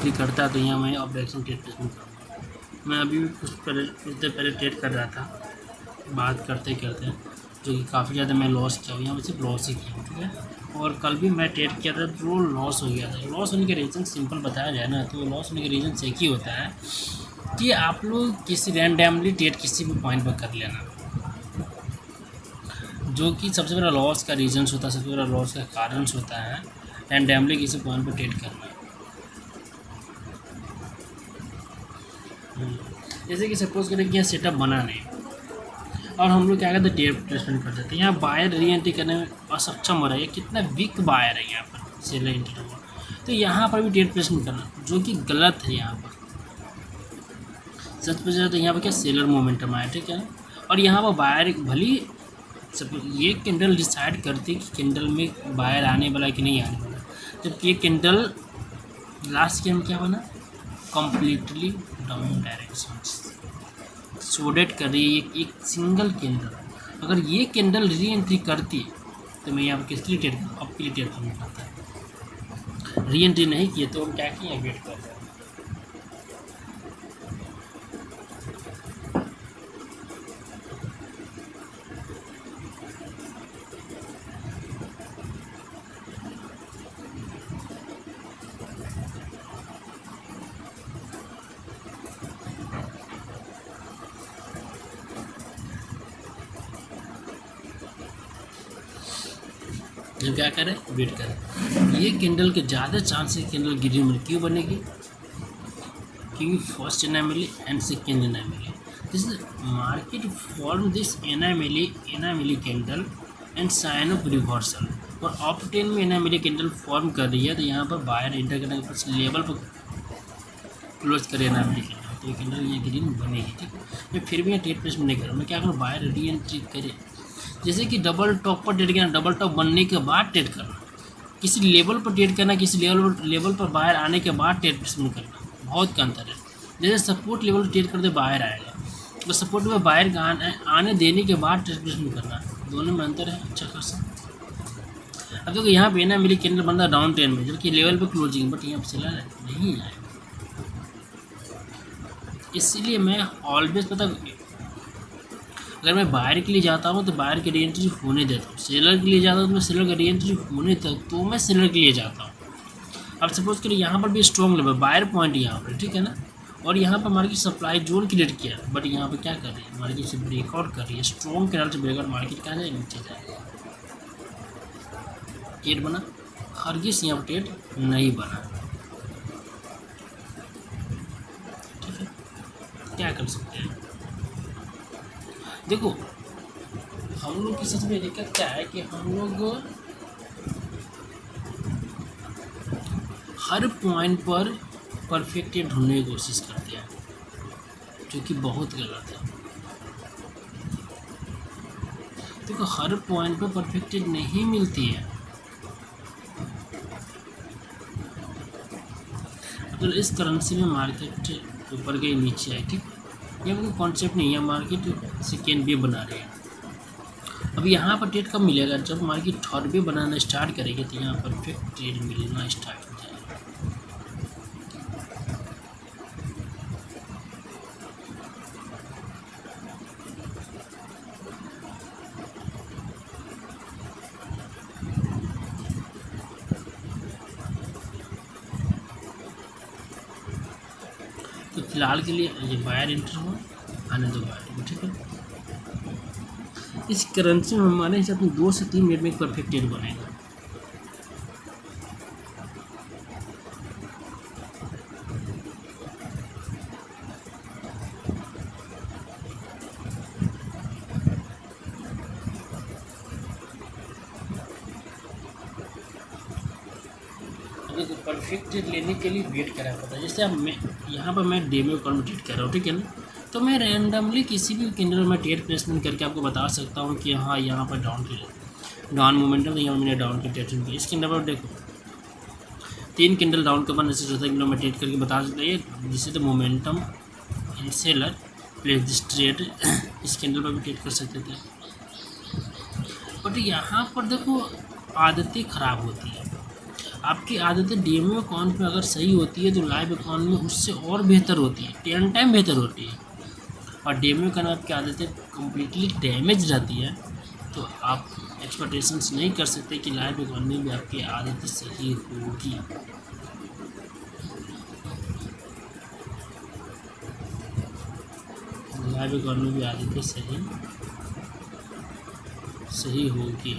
Entry करता है तो यहाँ मैं अब डायरेक्शन ट्रेड प्लेसमेंट करूँगा। मैं अभी भी कुछ देर पहले ट्रेड कर रहा था, बात करते करते, जो कि काफ़ी ज़्यादा मैं लॉस किया हूँ, यहाँ पर सिर्फ लॉस ही किया, ठीक है। और कल भी मैं ट्रेड किया था तो लॉस हो गया था। लॉस होने के रीज़न सिंपल बताया जाए ना, तो लॉस होने के रीज़न एक ही होता है कि आप लोग किसी रैंडमली ट्रेड किसी भी पॉइंट पर कर लेना, जो कि सबसे बड़ा लॉस का रीजन होता है, सबसे बड़ा लॉस का कारण होता है रैंडमली किसी पॉइंट पर ट्रेड करना। जैसे कि सपोज करें कि यह सेटअप बना नहीं और हम लोग क्या करते हैं, ट्रेड प्लेसमेंट कर देते हैं। यहाँ बायर री एंट्री करने में असक्षम हो रहा है, कितना वीक बायर है यहाँ पर सेलर एंट्री हुआ, तो यहाँ पर भी ट्रेड प्लेसमेंट करना जो कि गलत है। यहाँ पर सच पूछा तो यहाँ पर क्या सेलर मोमेंटम आया, ठीक है ना। और यहाँ पर बायर भली सब ये कैंडल डिसाइड करती कि कैंडल में बायर आने वाला कि नहीं आने वाला, जबकि ये कैंडल लास्ट के में क्या बना, कम्प्लीटली डाउन डायरेक्शन सोडेट कर रही है एक सिंगल कैंडल। अगर ये कैंडल री एंट्री करती तो मैं यहाँ पर किस लिए ट्रेड करूँ, अब के लिए ट्रेड करना पड़ता है। री एंट्री नहीं किए तो हम क्या किए, वेट कर रहे हैं। जो क्या करें, वेट करें। ये कैंडल के ज़्यादा चांस है कैंडल ग्रीन में क्यों बनेगी, क्योंकि first anomaly and second anomaly, this market form this anomaly candle and sign of reversal, और अप टेन में एनामली कैंडल फॉर्म कर रही है, तो यहाँ पर बायर इंटर करने के पास लेवल पर क्लोज करे एनामली कैंडल, तो ये कैंडल ये ग्रीन बनेगी, ठीक है। मैं फिर भी यहाँ ट्रेड प्लेसमेंट नहीं करूँ, मैं क्या करूँ, बायर री एंट्री करे। जैसे कि डबल टॉप पर ट्रेड करना, डबल टॉप बनने के बाद ट्रेड करना, किसी लेवल पर ट्रेड करना, किसी लेवल पर बाहर आने के बाद ट्रेड प्लेसमेंट करना, बहुत का अंतर है। जैसे सपोर्ट लेवल पर ट्रेड करते बाहर आएगा, तो सपोर्ट में बाहर आने देने के बाद ट्रेड प्लेसमेंट करना, दोनों में अंतर है अच्छा खासा। अब देखो यहाँ पे ना मेरी कैंडल बंदा डाउन ट्रेंड में, जबकि लेवल पर क्लोजिंग, बट यहाँ पर चला नहीं आएगा। इसलिए मैं ऑलवेज पता, अगर मैं बायर के लिए जाता हूँ तो बायर की री एंट्री होने देता हूँ, सेलर के लिए जाता हूँ तो मैं सेलर का री एंट्री होने तक तो मैं सेलर के लिए जाता हूँ। अब सपोज करिए यहाँ पर भी स्ट्रॉन्ग लेवल बायर पॉइंट यहाँ पर, ठीक है ना, और यहाँ पर मार्केट सप्लाई जोन क्रिएट किया, बट यहाँ पर क्या कर रही है, मार्केट से ब्रेकआउट कर रही है, स्ट्रॉन्ग कैंडल से ब्रेकआउट, मार्केट कहाँ जाए, नीचे जाएगा। ट्रेड बना, हरगिज़ यहाँ पर ट्रेड नहीं बना, ठीक है। क्या कर सकते हैं, देखो हम लोग की सबसे बड़ी दिक्कत क्या है कि हम लोग हर पॉइंट पर परफेक्ट ढूंढने की कोशिश करते हैं, जो कि बहुत गलत है। देखो हर पॉइंट पर परफेक्ट नहीं मिलती है। अगर इस करेंसी में मार्केट ऊपर गई नीचे आई, ठीक, ये कोई कॉन्सेप्ट नहीं है, मार्केट सेकेंड भी बना रहे हैं। अब यहाँ पर ट्रेड कब मिलेगा, जब मार्केट थर्ड भी बनाना स्टार्ट करेगी, तो यहाँ परफेक्ट ट्रेड मिलना स्टार्ट हो जाएगा। तो फिलहाल के लिए ये बायर एंटर हुआ, आने दो बायर, ठीक है। इस करेंसी में हमारे हिसाब से 2 से 3 मिनट में एक परफेक्ट ट्रेड बनेगा। देखो परफेक्ट ट्रेड लेने के लिए वेट करना पड़ता है। जैसे अब मैं यहाँ पर मैं डेमो कॉल में ट्रेड कर रहा हूँ, ठीक है ना, तो मैं रैंडमली किसी भी कैंडल में ट्रेड प्लेसमेंट करके आपको बता सकता हूँ कि हाँ यहाँ पर डाउन मोमेंटम, तो यहाँ मैंने डाउन की ट्रेड किया। इस कैंडल पर देखो 3 कैंडल डाउन के बाद ऐसे चौथा कैंडल में ट्रेड करके बता सकता है, जिससे तो momentum in seller place this trade, इस कैंडल पर भी ट्रेड कर सकते थे। बट यहाँ पर देखो आदतें ख़राब होती है। आपकी आदतें डेमो अकाउंट में अगर सही होती है तो लाइव अकाउंट में उससे और बेहतर होती है, 10 टाइम बेहतर होती है। और डेमो अकाउंट में आपकी आदतें कम्प्लीटली डैमेज रहती है, तो आप एक्सपेक्टेशंस नहीं कर सकते कि लाइव अकाउंट में भी आपकी आदतें सही होगी। लाइव अकाउंट में भी आदतें सही होगी।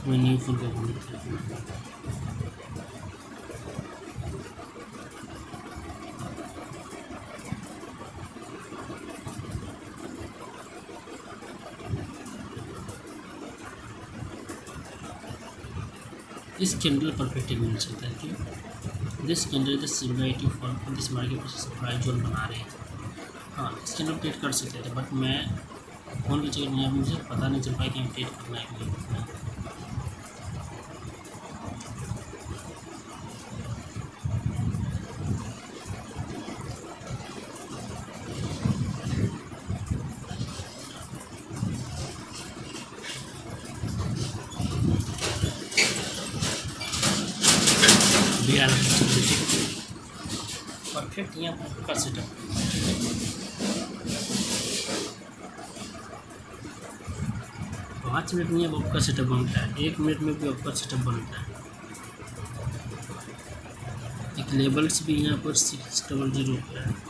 मैं न्यू फोन का इस कैंडल परफेक्ट मिल सकता है क्यों? This candle is similarity for this market price zone बना रहे हैं। हाँ, इस कैंडल ट्रेड कर सकते थे, बट मैं फोन की जगह यहाँ मुझे पता नहीं चल पाया कि हम ट्रेड करना है कि नहीं करना है। परफेक्ट यहाँ का सेटअप 5 मिनट में अब आपका सेटअप बनता है, 1 मिनट में भी आपका सेटअप बनता है। एक लेबल्स भी यहाँ पर 600 है।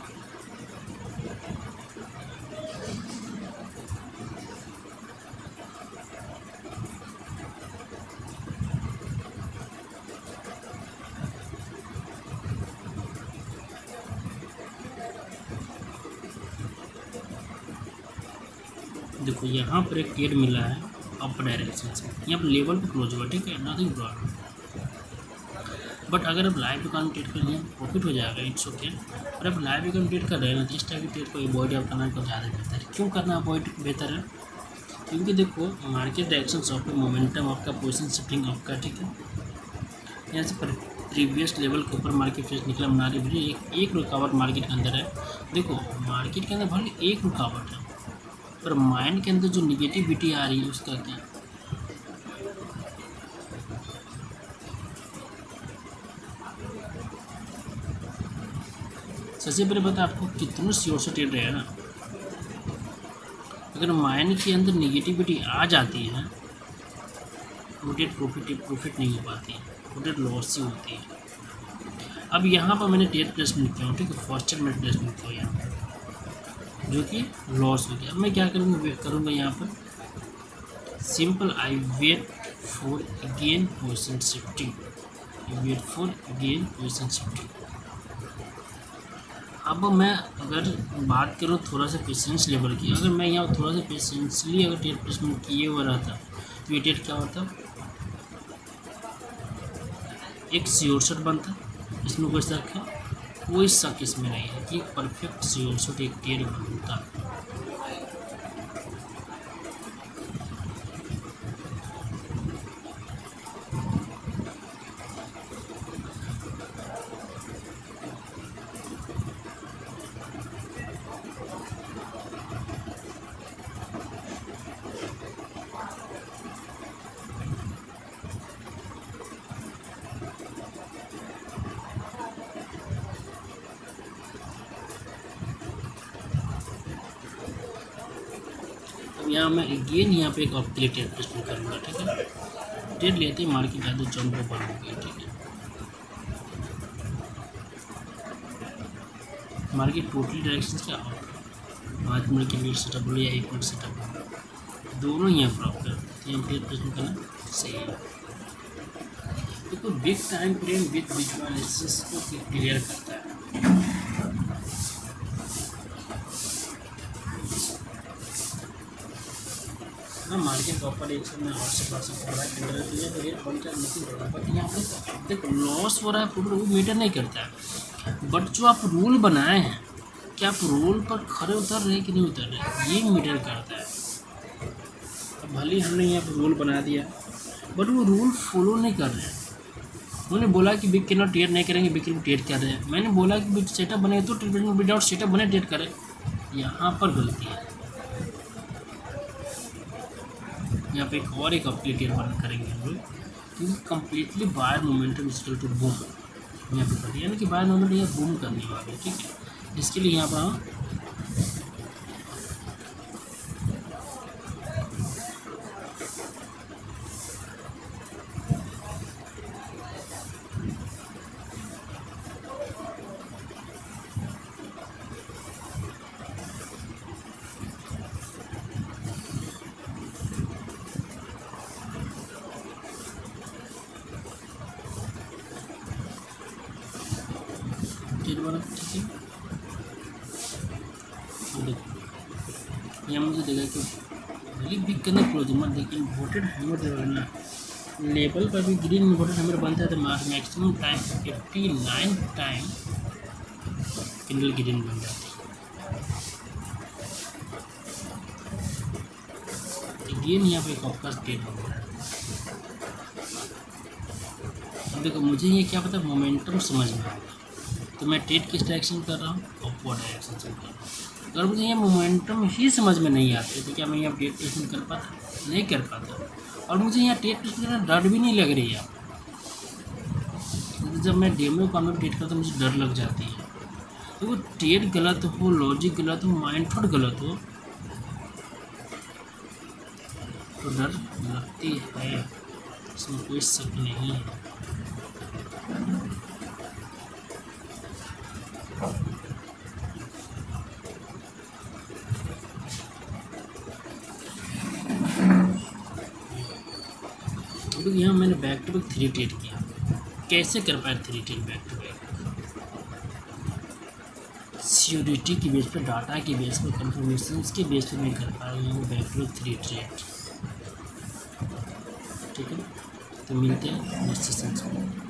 देखो यहाँ पर एक ट्रेड मिला है अप डायरेक्शन से, यहाँ पर लेवल पे क्लोज हुआ, ठीक है, नथिंग प्रॉब्लम। बट अगर आप लाइव अकाउंट ट्रेड कर लिए प्रॉफिट हो जाएगा, इट्स ओके। और आप लाइव अकाउंट ट्रेड कर रहे हैं ना, तो इस टाइप की ट्रेड को अवॉइड आप करना को ज़्यादा बेहतर है। क्यों करना अवॉइड बेहतर है? क्योंकि देखो मार्केट डायरेक्शन ऑफ मोमेंटम आपका, पोजिशन शिफ्टिंग आपका, ठीक है। यहाँ से प्रीवियस लेवल के ऊपर मार्केट फेस निकला बना रही एक रुकावट मार्केट के अंदर है। देखो मार्केट के अंदर भले एक रुकावट है, पर माइंड के अंदर जो निगेटिविटी आ रही है उसका क्या? सबसे पहले पता आपको कितनी श्योर से ट्रेड रहेगा ना। अगर माइंड के अंदर निगेटिविटी आ जाती है वो ट्रेड प्रॉफिट नहीं हो पाती है, वो ट्रेड लॉस ही होती है। अब यहाँ पर मैंने ट्रेड प्लेसमेंट किया हूँ, ठीक है, फर्स्ट टाइम मैंने प्लेसमेंट किया यहाँ पर, जो कि लॉस हो गया। अब मैं क्या करूँगा, वेट करूँगा यहाँ पर simple I wait for again position shifting, wait for again position shifting. अब मैं अगर बात करूँ थोड़ा सा पेशेंस लेवल की, अगर मैं यहाँ थोड़ा सा पेशेंसली अगर ट्रेड प्लेसमेंट किए हुआ रहता तो ये ट्रेड क्या होता, एक श्योर शॉट बनता, इसमें कोई शक है? कोई शक इसमें नहीं है कि परफेक्ट श्योर शॉट एक ट्रेड बनता। यहाँ मैं अगेन यहाँ पे एक ऑप्टिकल ट्रेड प्लेसमेंट करूँगा, ठीक है। ट्रेड लेते ही मार्केट ज़्यादा जंप ऊपर हो गई, ठीक है। मार्केट टोटली डायरेक्शन क्या 5 मिनट कैंडल सेटअप बोलो या 1 मिनट सेटअप बोलो, दोनों ही यहाँ प्रॉपर करते हैं। यहाँ पे प्रश्न करना सही है। देखो big time frame with visualization को क्लियर करता है। हाँ, मार्केट प्रॉपर एक समय और से पास हो रहा है, कैंडल के लिए तो ये पॉइंटर नहीं कर रहा है, बट यहाँ पे देखो लॉस हो रहा है पूरा, वो मैटर नहीं करता है। बट जो आप रूल बनाए हैं, क्या आप रूल पर खड़े उतर रहे कि नहीं उतर रहे, ये मैटर करता है। अब भले ही हमने यहाँ पर रूल बना दिया, बट वो रूल फॉलो नहीं कर रहे हैं। उन्होंने बोला कि बिग कैंडल ट्रेड नहीं करेंगे, बिग कैंडल ट्रेड कर रहे हैं। मैंने बोला कि बिग सेटअप बने तो ट्रेड, विदाउट सेटअप बने ट्रेड करें, यहाँ पर गलती है। यहाँ पे एक अपडेट बन करेंगे हम लोग, क्योंकि completely buyer momentum equal to boom यहाँ पे कर दिया, यानी कि बायर मोमेंटम यहाँ बूम करने वाले, ठीक है। इसके लिए यहाँ पर हम बना, ठीक है। यहाँ मुझे देखा कि भले बिग के अंदर क्लोज मत, लेकिन वोटेड हैमर जो है ना, लेवल पर भी ग्रीन में वोटेड हैमर बनता है तो maximum time 59 time candle green बन जाती है। गेन यहाँ पे कॉपका स्टेट हो गया। अब देखो मुझे ये क्या पता, मोमेंटम समझ में आएगा तो मैं ट्रेड किस डायरेक्शन कर रहा हूँ, अपवर्ड डायरेक्शन से कर रहा हूँ। अगर मुझे ये मोमेंटम ही समझ में नहीं आते तो क्या मैं यहाँ ट्रेड प्लेसमेंट कर पाता, नहीं कर पाता। और मुझे यहाँ ट्रेड प्लेसमेंट करना डर भी नहीं लग रही है। तो जब मैं डेमो काम में ट्रेड करता हूँ मुझे डर लग जाती है। तो वो ट्रेड गलत हो, लॉजिक गलत हो, माइंड थॉट गलत हो तो डर लगती है, इसमें कोई शक नहीं है। तो यहाँ मैंने बैक टू बैक 3 ट्रेड किया। कैसे कर पाए 3 trade back to back? Security की बेस पर, डाटा की बेस पर, कंफर्मेशन के बेस पर मैं कर पाया हूँ बैक टू बैक 3 ट्रेड, ठीक है। तो मिलते हैं नेक्स्ट सेशन में।